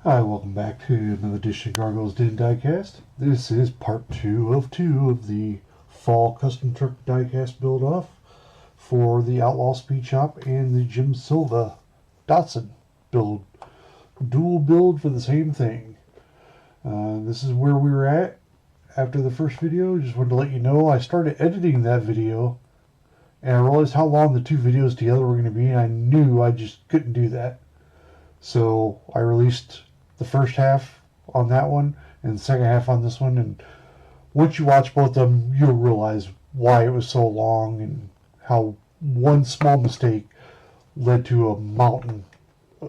Hi, welcome back to another edition of Gargoyles Den Diecast. This is part two of the fall custom truck diecast build off for the Outlaw Speed Shop and the Jim Silva Datsun build. Dual build for the same thing. This is where we were at after the first video. Just wanted to let you know I started editing that video and I realized how long the two videos together were going to be, and I knew I just couldn't do that. So I released the first half on that one and the second half on this one. And once you watch both of them, you'll realize why it was so long and how one small mistake led to a mountain,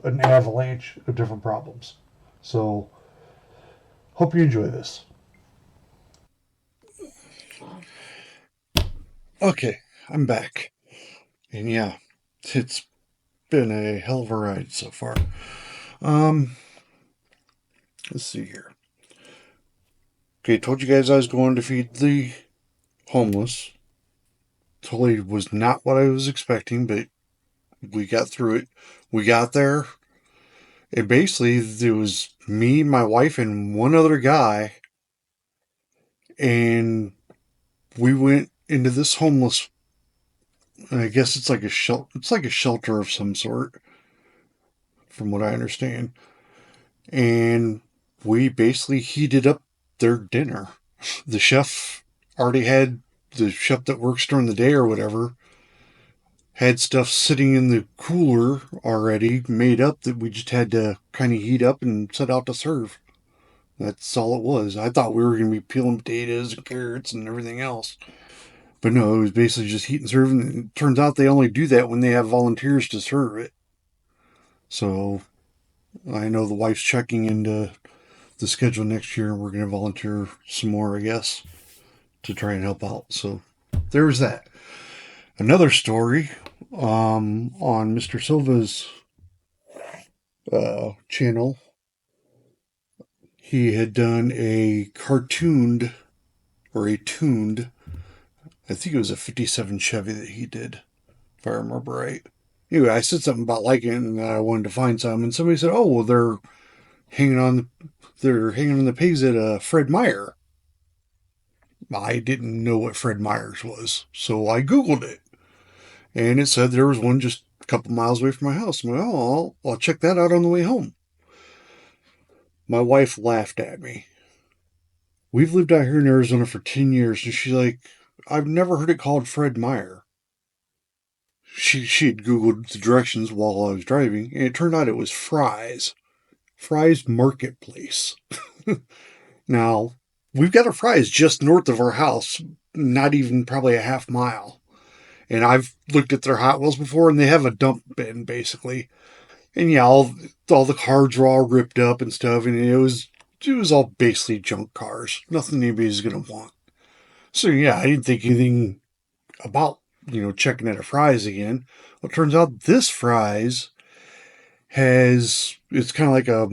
an avalanche of different problems. So, hope you enjoy this. Okay, I'm back. And yeah, it's been a hell of a ride so far. Um, let's see here. Okay, told you guys I was going to feed the homeless. Totally was not what I was expecting, but we got through it. We got there. And basically, there was me, my wife, and one other guy. And we went into this homeless. I guess it's like a shelter. It's like a shelter of some sort, from what I understand. And we basically heated up their dinner. The chef already had the chef that works during the day or whatever had stuff sitting in the cooler already made up that we just had to kind of heat up and set out to serve. That's all it was. I thought we were going to be peeling potatoes and carrots and everything else. But no, it was basically just heat and serve. And it turns out they only do that when they have volunteers to serve it. So I know the wife's checking into the schedule next year, and we're going to volunteer some more, I guess, to try and help out. So there's that. Another story on Mr. Silva's channel. He had done a cartooned or a tuned, I think it was a 57 Chevy that he did, if I remember right. Anyway, I said something about liking it and I wanted to find some, and somebody said, "Oh, well, hanging on, they're hanging on the pigs at Fred Meyer." I didn't know what Fred Meyer's was, so I Googled it. And it said there was one just a couple miles away from my house. I'm like, oh, I'll check that out on the way home. My wife laughed at me. We've lived out here in Arizona for 10 years, and she's like, I've never heard it called Fred Meyer. She had Googled the directions while I was driving, and it turned out it was Fry's. Fry's Marketplace. Now, we've got a Fry's just north of our house, not even probably a half mile. And I've looked at their Hot Wheels before, and they have a dump bin, basically. And yeah, all the cars were all ripped up and stuff, and it was all basically junk cars. Nothing anybody's gonna want. So yeah, I didn't think anything about checking at a Fry's again. Well, it turns out this Fry's it's kind of like a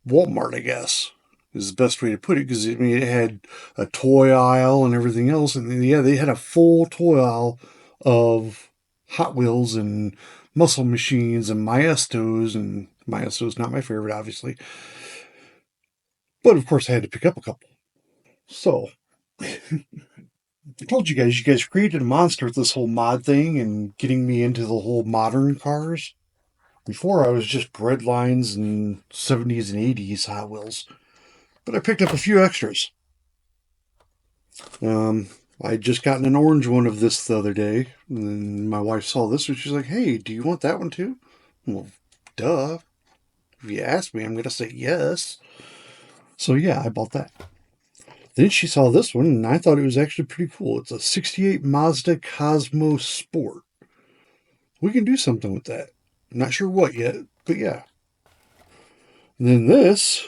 Walmart, I guess, is the best way to put it, because it had a toy aisle and everything else, and yeah, they had a full toy aisle of Hot Wheels and muscle machines and Maestos not my favorite, obviously, but of course I had to pick up a couple. So I told you guys created a monster with this whole mod thing and getting me into the whole modern cars. Before I was just bread lines and 70s and 80s Hot Wheels, but I picked up a few extras. I had just gotten an orange one of this the other day, and my wife saw this and she's like, "Hey, do you want that one too?" Well, duh. If you ask me, I'm going to say yes. So yeah, I bought that. Then she saw this one, and I thought it was actually pretty cool. It's a 68 Mazda Cosmos Sport. We can do something with that. I'm not sure what yet, but yeah. And then this,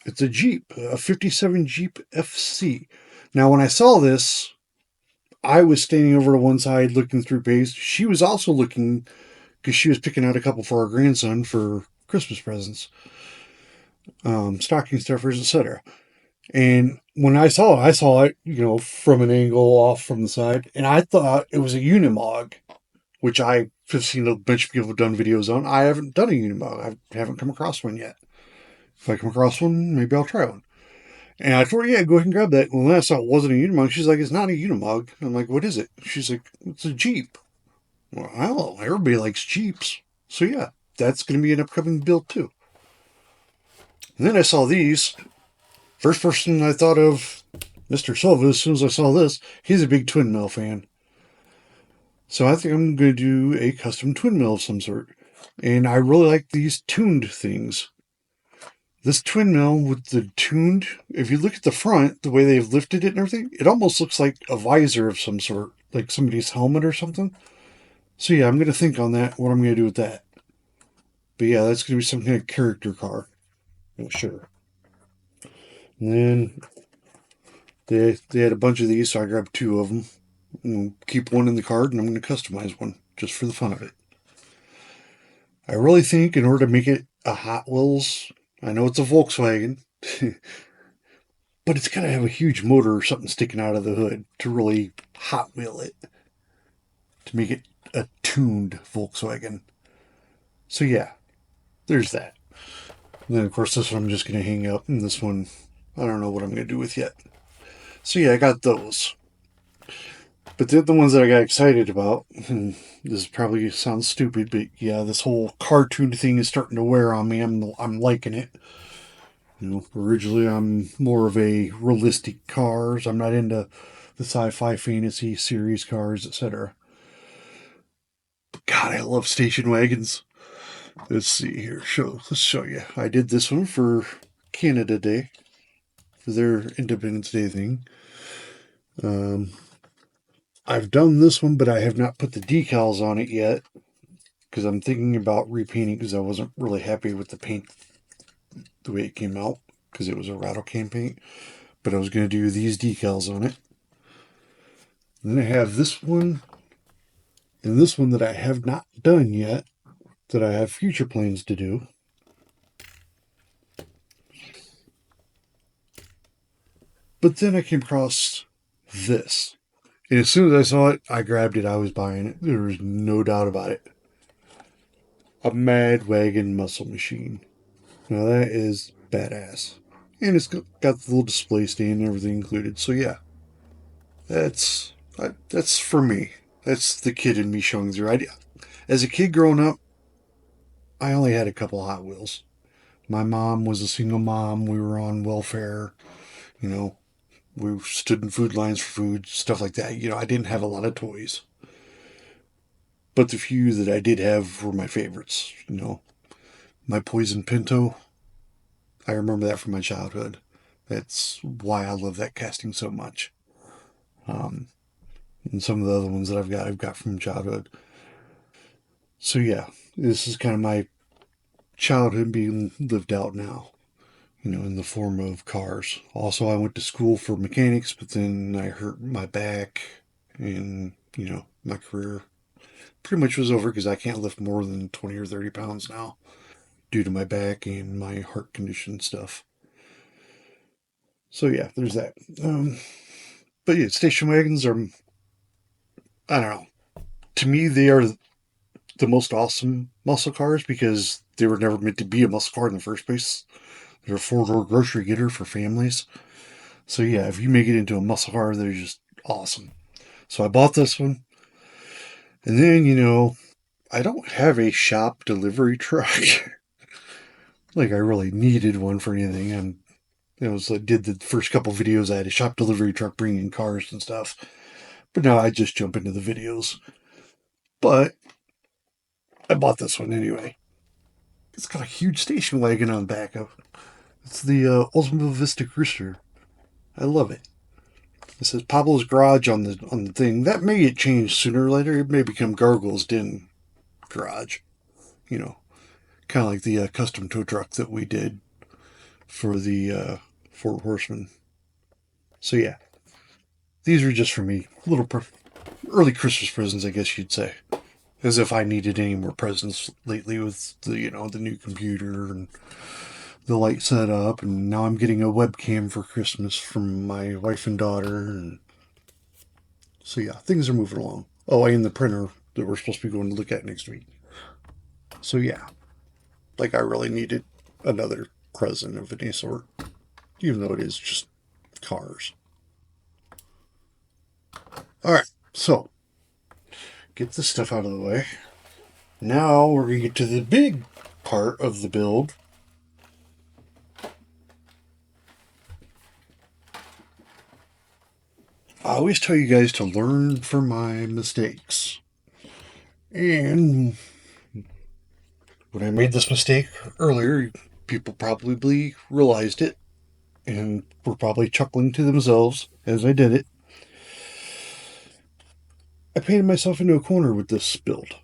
it's a Jeep, a 57 Jeep FC. Now, when I saw this, I was standing over to one side looking through paste. She was also looking because she was picking out a couple for our grandson for Christmas presents, stocking stuffers, etc. And when I saw it, from an angle off from the side, and I thought it was a Unimog, which I have seen a bunch of people have done videos on. I haven't done a Unimog. I haven't come across one yet. If I come across one, maybe I'll try one. And I told her, yeah, go ahead and grab that. Well, then I saw it wasn't a Unimog. She's like, it's not a Unimog. I'm like, what is it? She's like, it's a Jeep. Well, everybody likes Jeeps. So yeah, that's going to be an upcoming build too. And then I saw these. First person I thought of, Mr. Silva, as soon as I saw this, he's a big twin mill fan. So I think I'm going to do a custom twin mill of some sort. And I really like these tuned things. This twin mill with the tuned, if you look at the front, the way they've lifted it and everything, it almost looks like a visor of some sort, like somebody's helmet or something. So yeah, I'm going to think on that, what I'm going to do with that. But yeah, that's going to be some kind of character car. I'm sure. And then they had a bunch of these, so I grabbed 2 of them. I'm keep one in the card, and I'm going to customize one just for the fun of it. I really think in order to make it a Hot Wheels, I know it's a Volkswagen, but it's got to have a huge motor or something sticking out of the hood to really Hot Wheel it, to make it a tuned Volkswagen. So yeah, there's that. And then of course this one I'm just going to hang up, and this one I don't know what I'm going to do with yet. So yeah, I got those. But the ones that I got excited about, and this probably sounds stupid, but yeah, this whole cartoon thing is starting to wear on me. I'm liking it. You know, originally I'm more of a realistic cars. I'm not into the sci-fi fantasy series cars, etc. But God, I love station wagons. Let's see here. Let's show you. I did this one for Canada Day, for their Independence Day thing. I've done this one, but I have not put the decals on it yet because I'm thinking about repainting because I wasn't really happy with the paint the way it came out because it was a rattle can paint. But I was going to do these decals on it. And then I have this one and this one that I have not done yet that I have future plans to do. But then I came across this. And as soon as I saw it, I grabbed it. I was buying it. There was no doubt about it. A Mad Wagon Muscle Machine. Now that is badass. And it's got the little display stand and everything included. So yeah, that's for me. That's the kid in me showing through. As a kid growing up, I only had a couple Hot Wheels. My mom was a single mom. We were on welfare. You know, we stood in food lines for food, stuff like that. You know, I didn't have a lot of toys. But the few that I did have were my favorites. You know, my Poison Pinto. I remember that from my childhood. That's why I love that casting so much. And some of the other ones that I've got from childhood. So yeah, this is kind of my childhood being lived out now, you know, in the form of cars. Also, I went to school for mechanics, but then I hurt my back and, you know, my career pretty much was over because I can't lift more than 20 or 30 pounds now due to my back and my heart condition stuff. So yeah, there's that. But yeah, station wagons are, I don't know. To me, they are the most awesome muscle cars because they were never meant to be a muscle car in the first place. They're a 4-door grocery getter for families. So yeah, if you make it into a muscle car, they're just awesome. So I bought this one. And then, you know, I don't have a shop delivery truck. Like I really needed one for anything. And you know, so I did the first couple videos. I had a shop delivery truck bringing cars and stuff. But now I just jump into the videos. But I bought this one anyway. It's got a huge station wagon on the back of it. It's the Ultimate Vista Cruiser. I love it. It says Pablo's Garage on the thing. That may get changed sooner or later. It may become Gargoyle's Den Garage. You know, kind of like the custom tow truck that we did for the Fort Horseman. So yeah, these are just for me. Little early Christmas presents, I guess you'd say. As if I needed any more presents lately with the the new computer and the light set up, and now I'm getting a webcam for Christmas from my wife and daughter, and so yeah, things are moving along. Oh, and the printer that we're supposed to be going to look at next week. So yeah, like I really needed another present of any sort, even though it is just cars. Alright, so get this stuff out of the way. Now we're going to get to the big part of the build. I always tell you guys to learn from my mistakes. And when I made this mistake earlier, people probably realized it and were probably chuckling to themselves as I did it. I painted myself into a corner with this build.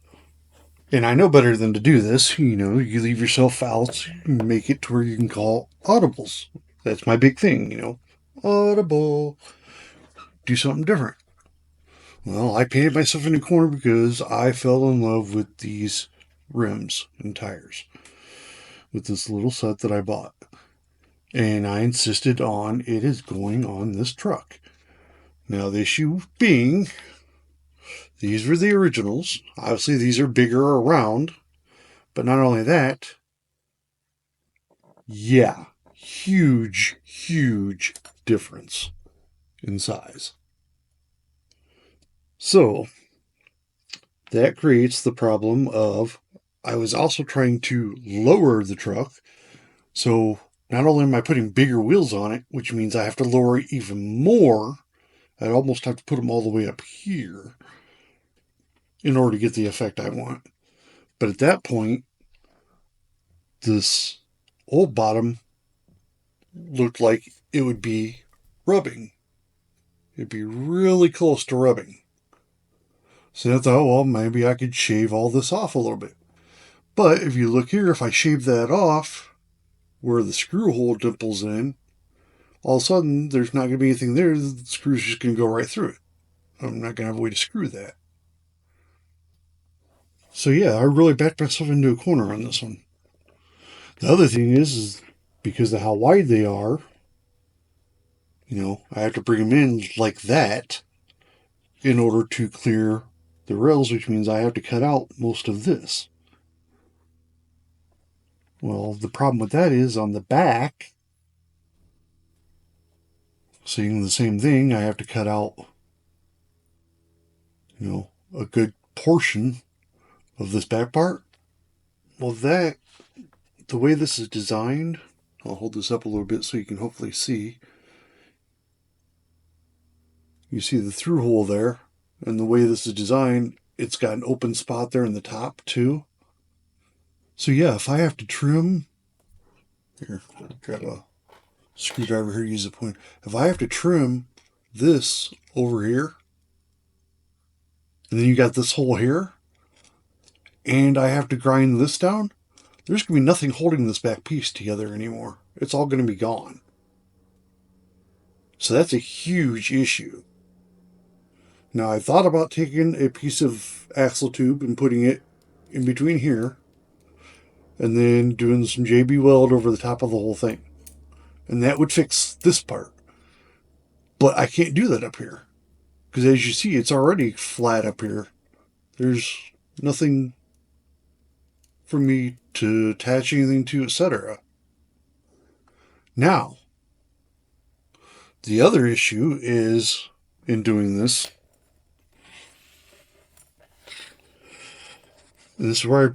And I know better than to do this. You know, you leave yourself out, make it to where you can call audibles. That's my big thing, you know. Audible. Do something different. Well, I painted myself in a corner because I fell in love with these rims and tires. With this little set that I bought. And I insisted on it is going on this truck. Now, the issue being, these were the originals. Obviously, these are bigger around. But not only that, yeah, huge, huge difference in size. So, that creates the problem of I was also trying to lower the truck. So, not only am I putting bigger wheels on it, which means I have to lower it even more, I'd almost have to put them all the way up here in order to get the effect I want. But at that point, this old bottom looked like it would be rubbing. It'd be really close to rubbing. So I thought, well, maybe I could shave all this off a little bit. But if you look here, if I shave that off, where the screw hole dimples in, all of a sudden, there's not going to be anything there. The screw's just going to go right through it. I'm not going to have a way to screw that. So yeah, I really backed myself into a corner on this one. The other thing is because of how wide they are, you know, I have to bring them in like that in order to clear the rails, which means I have to cut out most of this. Well, the problem with that is on the back, seeing the same thing, I have to cut out, you know, a good portion of this back part. Well, that, the way this is designed, I'll hold this up a little bit so you can hopefully see. You see the through hole there, and the way this is designed, it's got an open spot there in the top too. So yeah, if I have to trim, here, got a screwdriver here to use a point. If I have to trim this over here, and then you got this hole here, and I have to grind this down, there's going to be nothing holding this back piece together anymore. It's all going to be gone. So that's a huge issue. Now, I thought about taking a piece of axle tube and putting it in between here, and then doing some JB weld over the top of the whole thing. And that would fix this part. But I can't do that up here. Because as you see, it's already flat up here. There's nothing for me to attach anything to, etc. Now, the other issue is, in doing this, and this is where I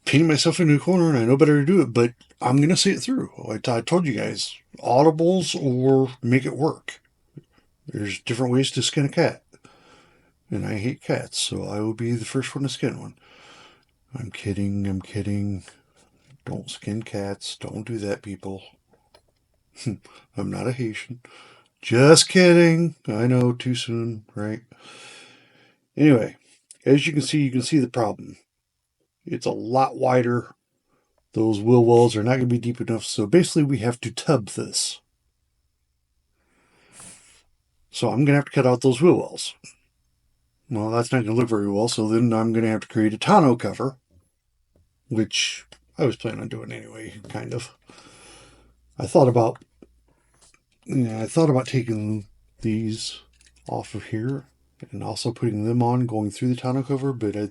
painted myself into a corner and I know better to do it, but I'm going to see it through. I told you guys, audibles or make it work. There's different ways to skin a cat. And I hate cats, so I will be the first one to skin one. I'm kidding, I'm kidding. Don't skin cats. Don't do that, people. I'm not a Haitian. Just kidding. I know, too soon, right? Anyway, as you can see the problem. It's a lot wider. Those wheel wells are not going to be deep enough, so basically we have to tub this. So I'm going to have to cut out those wheel wells. Well, that's not going to look very well, so then I'm going to have to create a tonneau cover, which I was planning on doing anyway, kind of. I thought about taking these off of here and also putting them on, going through the tonneau cover, but I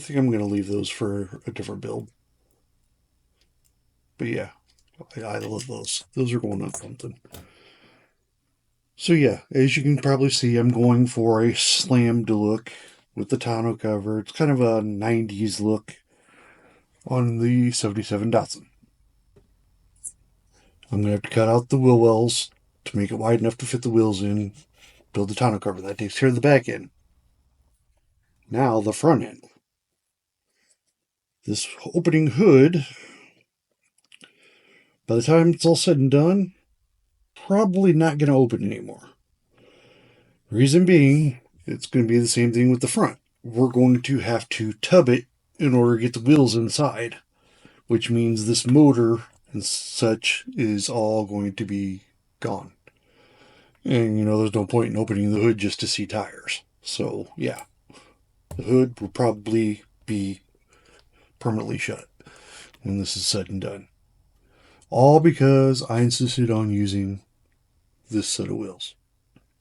think I'm going to leave those for a different build. But yeah, I love those. Those are going on something. So yeah, as you can probably see, I'm going for a slammed look with the tonneau cover. It's kind of a 90s look on the 77 Datsun. I'm going to have to cut out the wheel wells to make it wide enough to fit the wheels in, build the tonneau cover. That takes care of the back end. Now the front end. This opening hood, by the time it's all said and done, probably not going to open anymore. Reason being, it's going to be the same thing with the front. We're going to have to tub it in order to get the wheels inside, which means this motor and such is all going to be gone. And, there's no point in opening the hood just to see tires. So, yeah, the hood will probably be permanently shut when this is said and done. All because I insisted on using this set of wheels.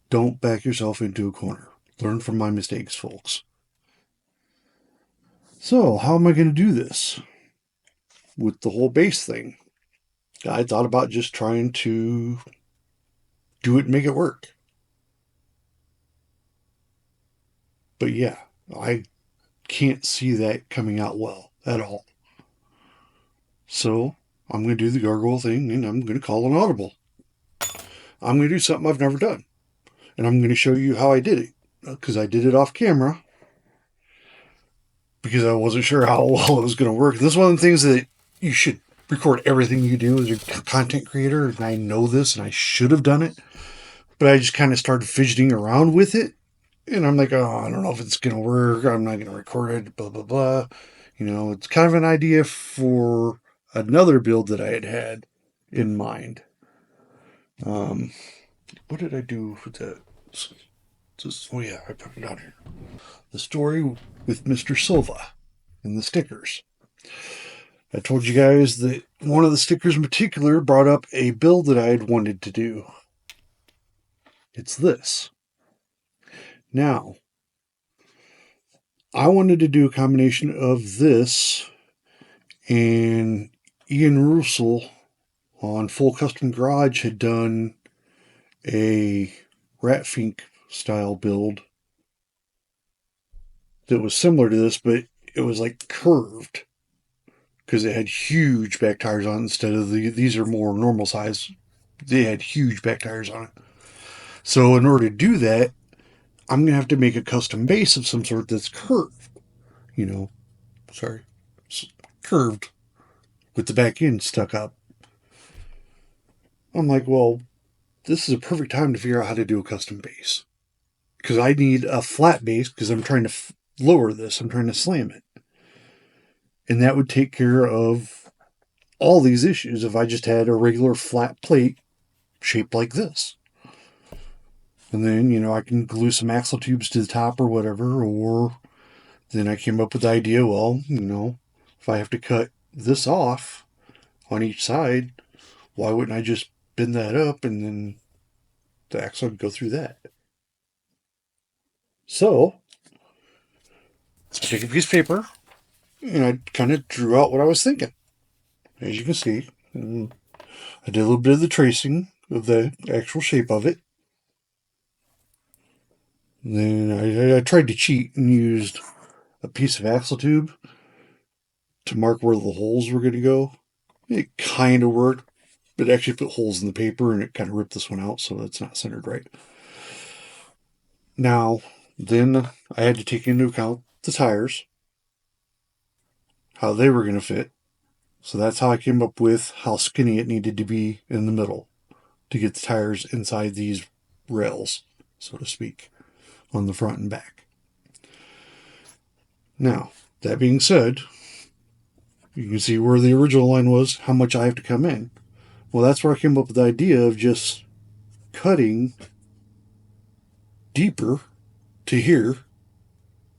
Don't back yourself into a corner. Learn from my mistakes, folks. So, how am I going to do this with the whole base thing? I thought about just trying to do it and make it work. But yeah, I can't see that coming out well at all. So, I'm going to do the gargoyle thing and I'm going to call an audible. I'm going to do something I've never done. And I'm going to show you how I did it. Because I did it off camera. Because I wasn't sure how well it was going to work. This is one of the things that you should record everything you do as a content creator. And I know this and I should have done it. But I just kind of started fidgeting around with it. And I'm like, oh, I don't know if it's going to work. I'm not going to record it, blah, blah, blah. It's kind of an idea for another build that I had in mind. What did I do with that? Oh yeah, I put it down here. The story with Mr. Silva and the stickers. I told you guys that one of the stickers in particular brought up a build that I had wanted to do. It's this. Now, I wanted to do a combination of this and Ian Russell on Full Custom Garage had done a Ratfink style build that was similar to this, but it was like curved because it had huge back tires on it instead of these are more normal size. They had huge back tires on it. So in order to do that, I'm going to have to make a custom base of some sort that's curved. Curved with the back end stuck up. I'm like, well, this is a perfect time to figure out how to do a custom base. Because I need a flat base because I'm trying to lower this. I'm trying to slam it. And that would take care of all these issues if I just had a regular flat plate shaped like this. And then, I can glue some axle tubes to the top or whatever. Or then I came up with the idea, well, if I have to cut this off on each side, why wouldn't I just bend that up and then the axle would go through that? So, I took a piece of paper and I kind of drew out what I was thinking. As you can see, I did a little bit of the tracing of the actual shape of it. And then I tried to cheat and used a piece of axle tube to mark where the holes were going to go. It kind of worked, but it actually put holes in the paper and it kind of ripped this one out, so it's not centered right. Now, then I had to take into account the tires, how they were going to fit. So that's how I came up with how skinny it needed to be in the middle to get the tires inside these rails, so to speak, on the front and back. Now, that being said, you can see where the original line was, how much I have to come in. Well, that's where I came up with the idea of just cutting deeper to here,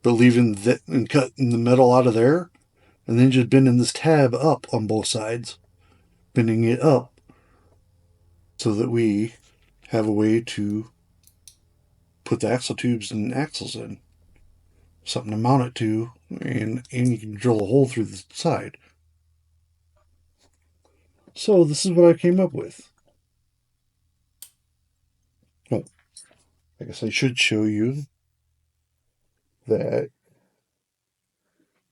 but leaving that and cutting the metal out of there, and then just bending this tab up on both sides, bending it up so that we have a way to put the axle tubes and axles in. Something to mount it to, and you can drill a hole through the side. So this is what I came up with. Oh, I guess I should show you that.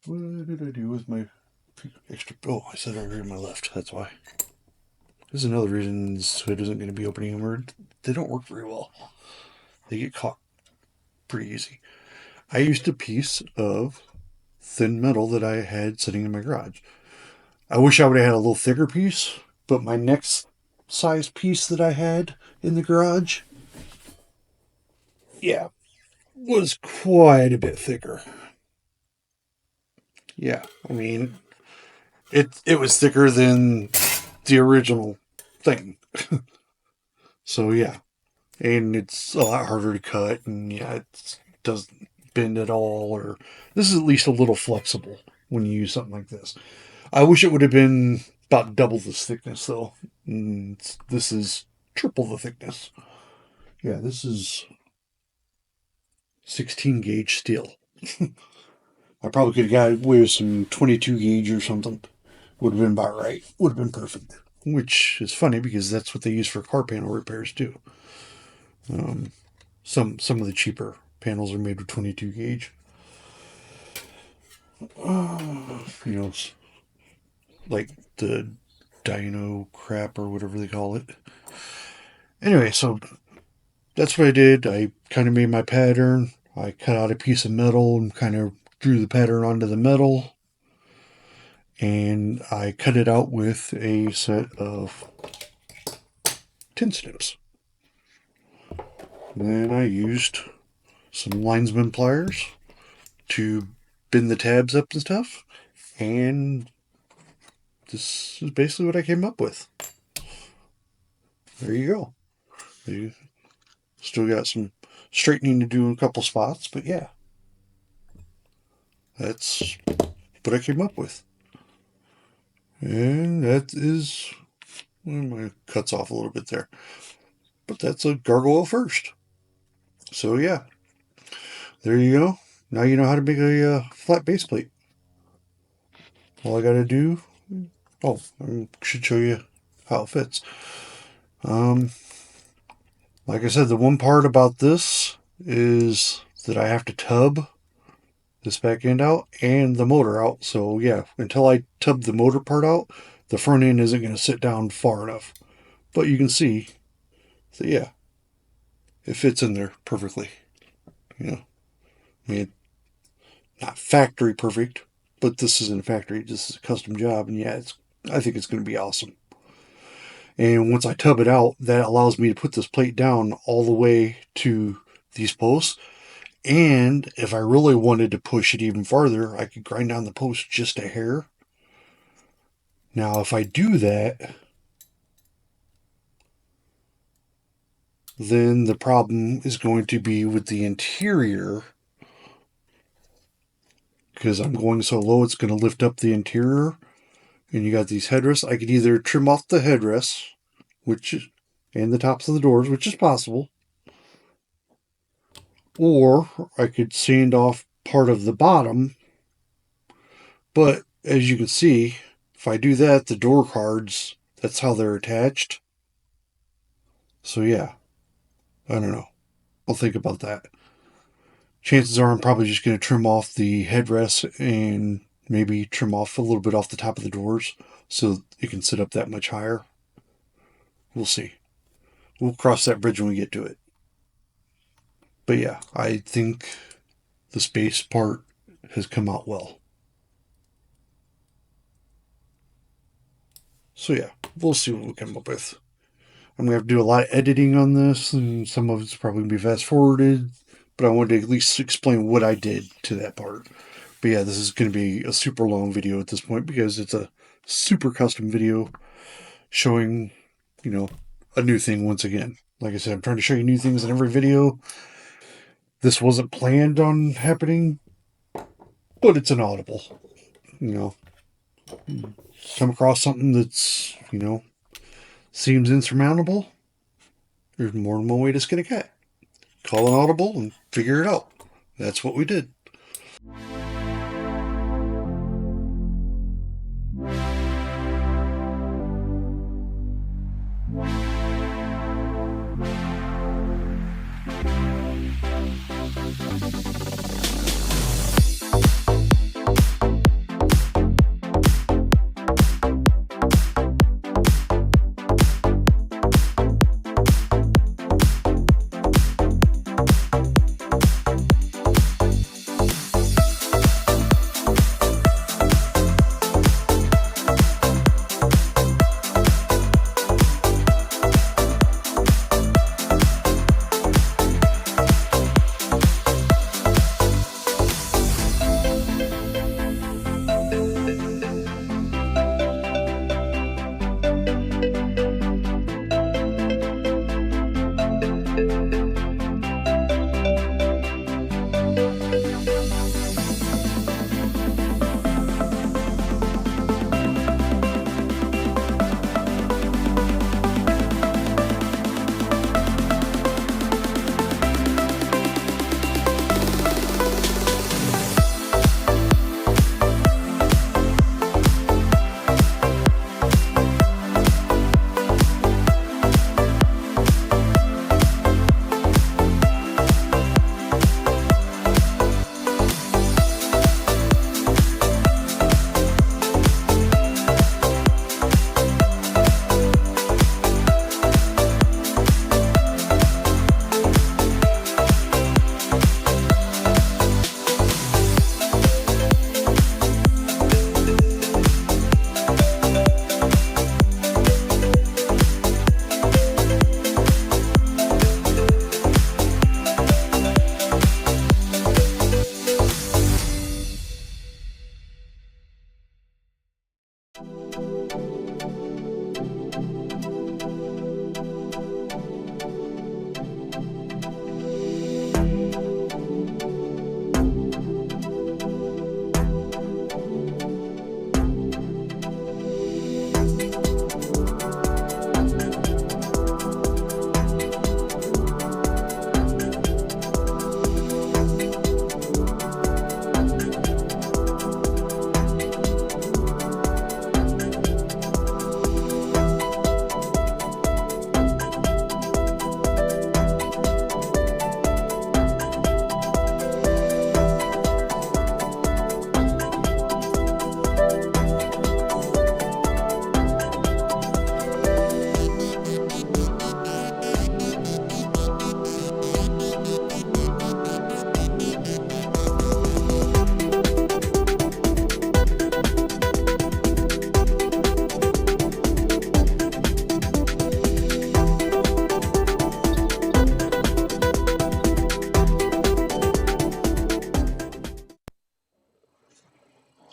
What did I do with my extra? Oh, I said over here on my left. That's why. This is another reason this hood isn't going to be opening inward. They don't work very well. They get caught pretty easy. I used a piece of thin metal that I had sitting in my garage. I wish I would have had a little thicker piece, but my next size piece that I had in the garage, yeah, was quite a bit thicker. Yeah, I mean, it was thicker than the original thing. So yeah, and it's a lot harder to cut, and yeah, it doesn't bend at all. Or this is at least a little flexible when you use something like this. I wish it would have been about double this thickness, though. This is triple the thickness. Yeah, this is 16 gauge steel. I probably could have got away with some 22 gauge or something. Would have been about right. Would have been perfect. Which is funny because that's what they use for car panel repairs too. Some of the cheaper panels are made with 22 gauge. You know, like the dyno crap or whatever they call it. Anyway, so that's what I did. I kind of made my pattern. I cut out a piece of metal and kind of drew the pattern onto the metal. And I cut it out with a set of tin snips. Then I used some linesman pliers to bend the tabs up and stuff. And this is basically what I came up with. There you go. You still got some straightening to do in a couple spots, but yeah. That's what I came up with. And that is, well, my cuts off a little bit there. But that's a gargoyle first. So yeah, there you go. Now you know how to make a flat base plate. All I gotta do, oh, I should show you how it fits. Um, like I said, the one part about this is that I have to tub this back end out and the motor out. So yeah, until I tub the motor part out, the front end isn't going to sit down far enough. But you can see that yeah, it fits in there perfectly. You know, I mean, not factory perfect, but this isn't a factory. This is a custom job, and yeah, I think it's going to be awesome. And once I tub it out, that allows me to put this plate down all the way to these posts. And if I really wanted to push it even farther, I could grind down the post just a hair. Now, if I do that, then the problem is going to be with the interior. Because I'm going so low, it's going to lift up the interior. And you got these headrests. I could either trim off the headrests, which is, and the tops of the doors, which is possible. Or I could sand off part of the bottom. But as you can see, if I do that, the door cards, that's how they're attached. So yeah, I don't know. I'll think about that. Chances are I'm probably just going to trim off the headrests and maybe trim off a little bit off the top of the doors so it can sit up that much higher. We'll see. We'll cross that bridge when we get to it. But yeah, I think the space part has come out well. So yeah, we'll see what we come up with. I'm going to have to do a lot of editing on this, and some of it's probably going to be fast forwarded, but I wanted to at least explain what I did to that part. But yeah, this is going to be a super long video at this point because it's a super custom video showing, you know, a new thing once again. Like I said, I'm trying to show you new things in every video. This wasn't planned on happening, but it's an audible. You know, come across something that's, you know, seems insurmountable, there's more than one way to skin a cat. Call an audible and figure it out. That's what we did.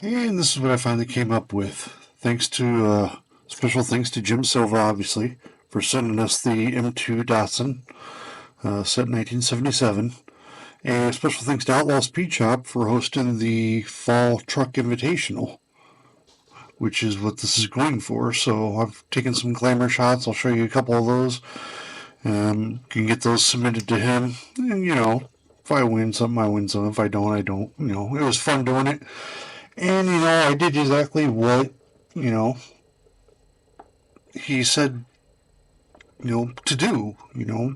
And this is what I finally came up with. Special thanks to Jim Silva, obviously, for sending us the M2 Datsun, set in 1977. And special thanks to Outlaw Speed Shop for hosting the Fall Truck Invitational, which is what this is going for. So I've taken some glamour shots. I'll show you a couple of those. Can get those submitted to him. And, if I win something, I win something. If I don't, I don't. It was fun doing it. And, I did exactly what, he said, to do.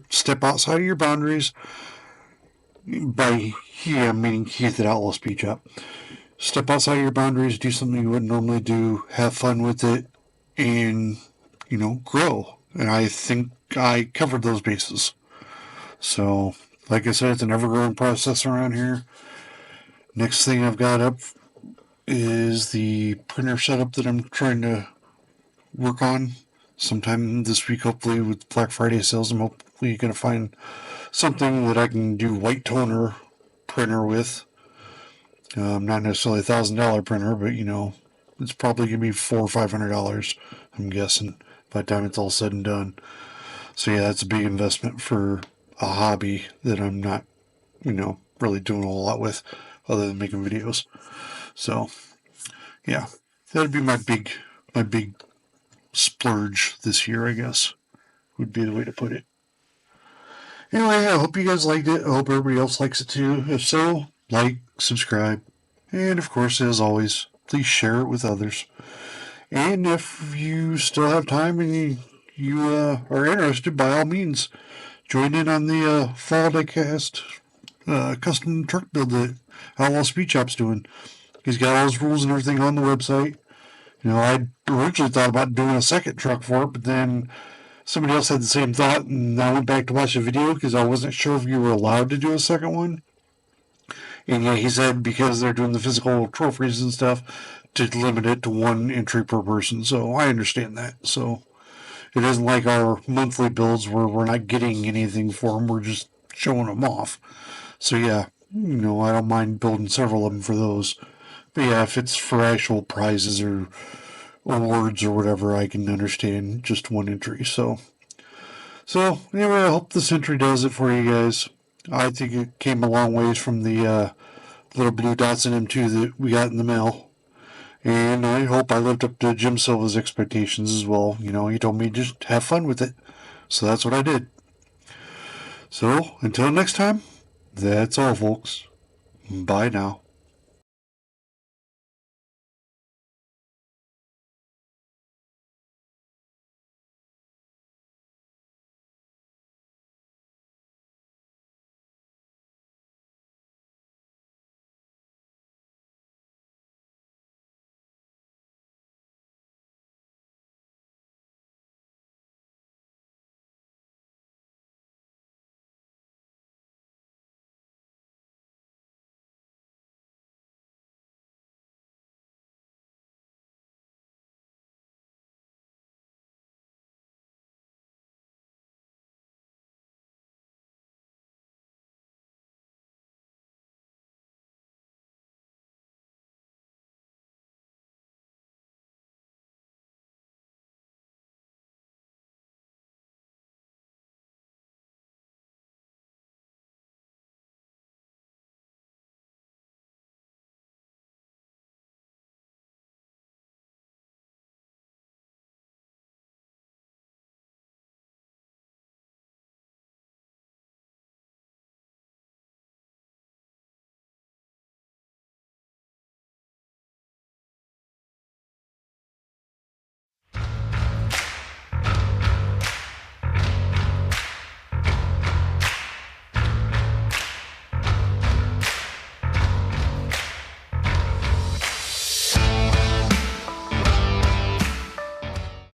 Step outside of your boundaries. By he, I'm meaning Keith at Outlaw Speed Shop. Step outside of your boundaries, do something you wouldn't normally do, have fun with it, and, grow. And I think I covered those bases. So, like I said, it's an ever-growing process around here. Next thing I've got up is the printer setup that I'm trying to work on. Sometime this week, hopefully, with Black Friday sales, I'm hopefully going to find something that I can do white toner printer with. Not necessarily $1,000 printer, but it's probably going to be $400 or $500, I'm guessing, by the time it's all said and done. So yeah, that's a big investment for a hobby that I'm not, really doing a whole lot with, other than making videos. So yeah, that'd be my big splurge this year, I guess, would be the way to put it. Anyway, I hope you guys liked it. I hope everybody else likes it too. If so, like, subscribe, and of course, as always, please share it with others. And if you still have time and you are interested, by all means, join in on the Fall Diecast custom truck build that Outlaw Speed Shop's doing. He's got all his rules and everything on the website. I originally thought about doing a second truck for it, but then somebody else had the same thought, and I went back to watch the video because I wasn't sure if you were allowed to do a second one. And yeah, he said because they're doing the physical trophies and stuff, to limit it to one entry per person. So I understand that. So it isn't like our monthly builds where we're not getting anything for them. We're just showing them off. So yeah, I don't mind building several of them for those. But yeah, if it's for actual prizes or awards or whatever, I can understand just one entry. So anyway, I hope this entry does it for you guys. I think it came a long ways from the little blue Datsun M2 that we got in the mail. And I hope I lived up to Jim Silva's expectations as well. He told me just have fun with it. So that's what I did. So until next time, that's all, folks. Bye now.